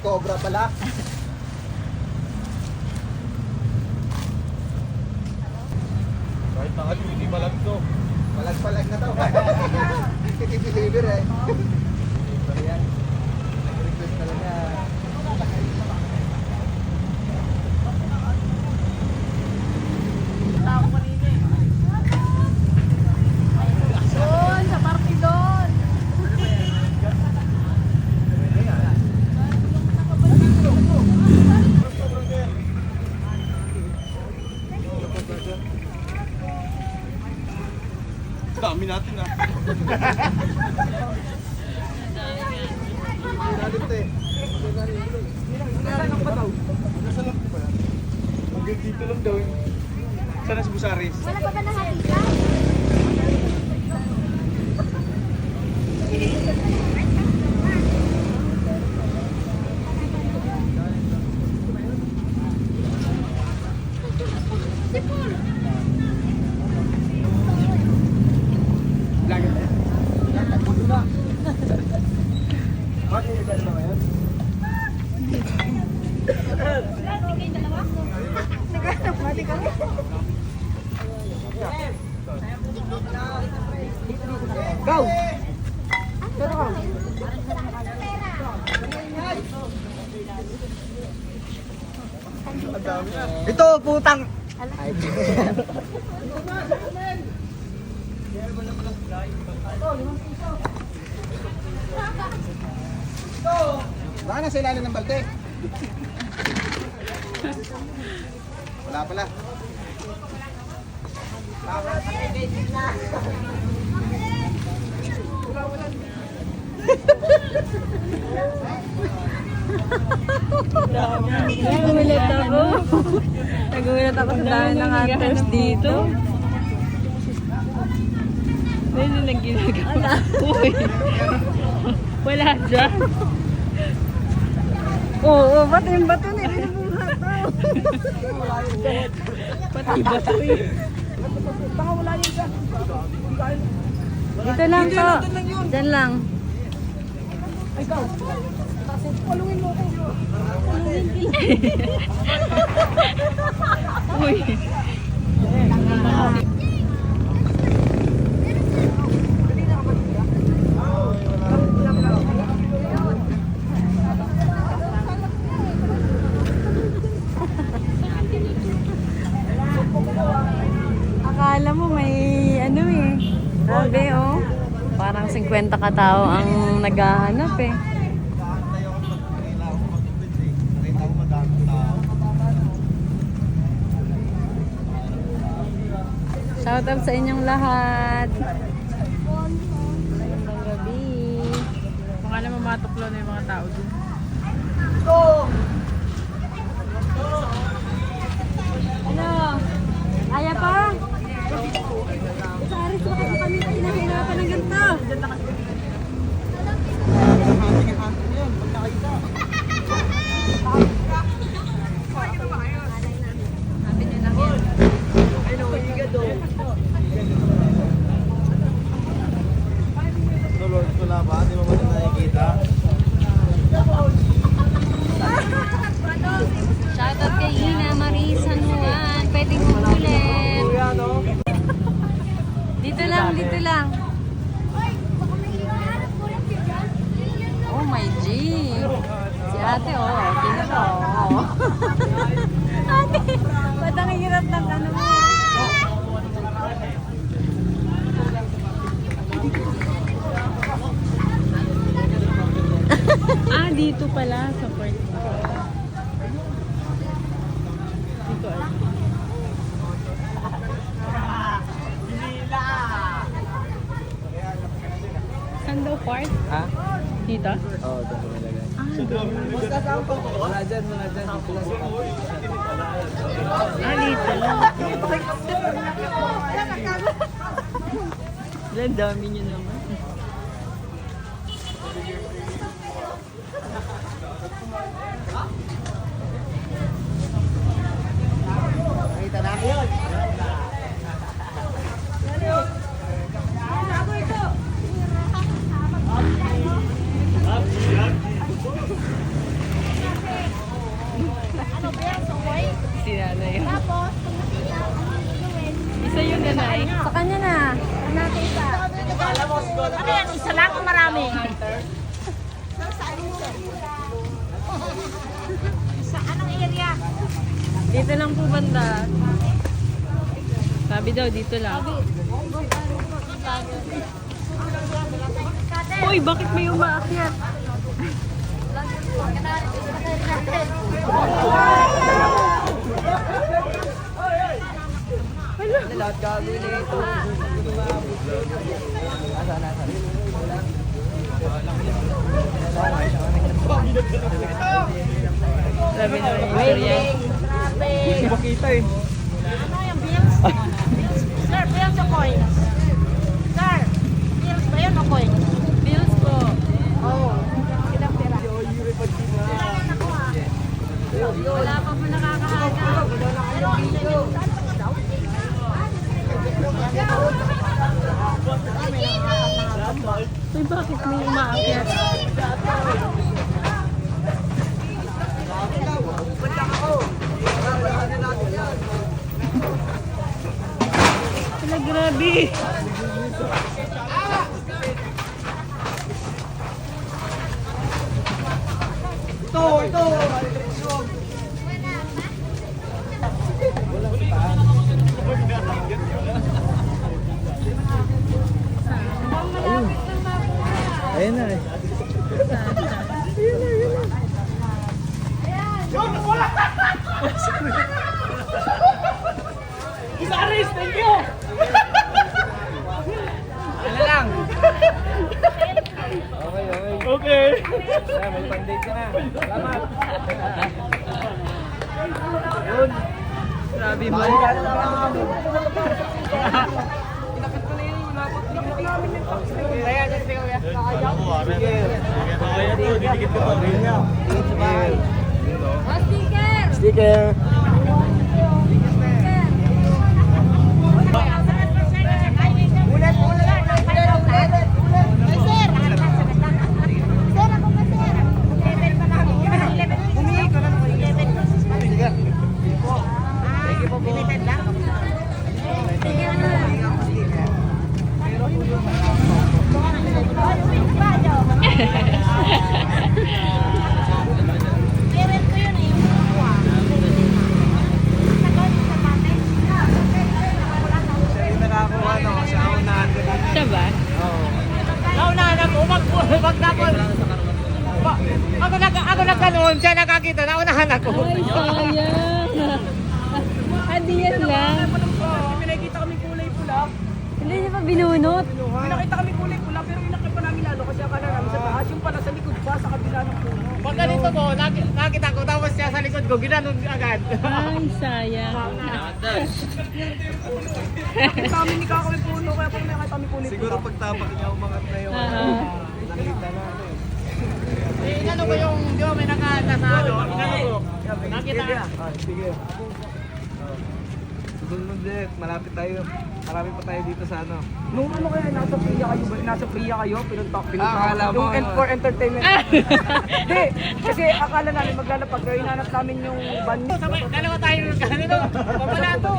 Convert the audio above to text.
cobra pala. Kahit na ano, hindi malag to. Palag-palag na to. Hindi deliver eh. Ayan. Nag-request talaga. Doon, sa party doon. Dami natin ah. Ilalim to eh. Nasaan ang pataw? Nasaan lang ba yan? Hanggang dito lang daw. Sana si Busaris? Wala pa ba nahalikan? Go! Ito, putang! Baka nasa ilalim ng balte. Wala pala. Nagulat ako. Nagulat ako sa dami ng hunters dito. Ano nilang ginagawa? Uy. Wala dyan. Oo, pati yung bato na rin ang hataw. Pati bato eh. Dito lang to. Diyan lang. Uy. Akala mo may ano eh. Grabe oh. Parang 50 katao ang naghahanap eh. Shout out sa inyong lahat. Magandang gabi. Baka naman matuklo na yung mga tao dun. Ano? Kaya pa? Sa Aris, bakit mo kami hinahirapan ng ganito? Sabi nyo lang yan. No Lord, wala ba? Di mo ba na nakikita? Shoutout kay Ina Marie San Juan. Pwedeng umulit. Dito lang, dito lang. Oh my G. Si ate, oh. Tingnan mo. Oh. Ate, ba't ang hirap ng ano mo? Ah, dito pala sa port. Dito ay. Saan daw port? Ha? Dito? Oo, ito ko nalagay. Ah, dito. Wala dyan, wala dyan. Dito lang sa pati. Ah, dito lang. Wala, dami nyo naman. Nakita na ako yun. Nay. Sa kanya na. Natin isa. Ano yan? Isa lang o marami? Sa anong area? Dito lang po banda. Sabi daw, dito lang. Uy, bakit may umaakyat? Lahat gagawin na ito. Sabi na yung istorya. Hindi makita eh. Ano yung bills? Sir, bills o coins? Sir, bills ba yan o coins? Bills po. Oo. Ilang pera? Wala pa po nakakahanap. Uy, bakit may umaakyat? Wala, grabe. Ayun na eh. Busaris, thank you! Ano lang? Okay, okay. Okay. Kaya may pandate ka na. Salamat. Yun. Grabe mo. Oh, sticker! Sticker. Siya yung nakakuha no, sa unahan ko din. Siya ba? Naunahan ako, wag tapos. Ako nagkaroon, siya nakakita, naunahan ako. Ay, sayang. Adi yan lang. Pinakita kami kulay pula. Hindi niya pa binunot. Pinakita kami kulay pula pero inakit pa namin lalo kasi akala namin sa taas. Yung pala sa likod pa sa kabila ng puno. Pag ganito ko, nakita ko, tapos siya sa likod ko, ginanon agad. Ay, sayang. Nakita kami ni Kako may puno kaya pag nakita kami kulay pula. Siguro pag tapak niya umangat na yung nakita na ano eh. Inano ko yung, di ba may nakatasado, inano ko. Nakita ka. Sige. Susunod ulit, malapit tayo. Marami pa tayo dito sa ano. Nung ano kaya, nasa Priya kayo ba? Nasa Priya kayo? Akala mo. Yung for entertainment. Hindi, kasi akala namin maglalapag. Pero hinanap namin yung van. Dalawa tayo ng ganito. Pamala to.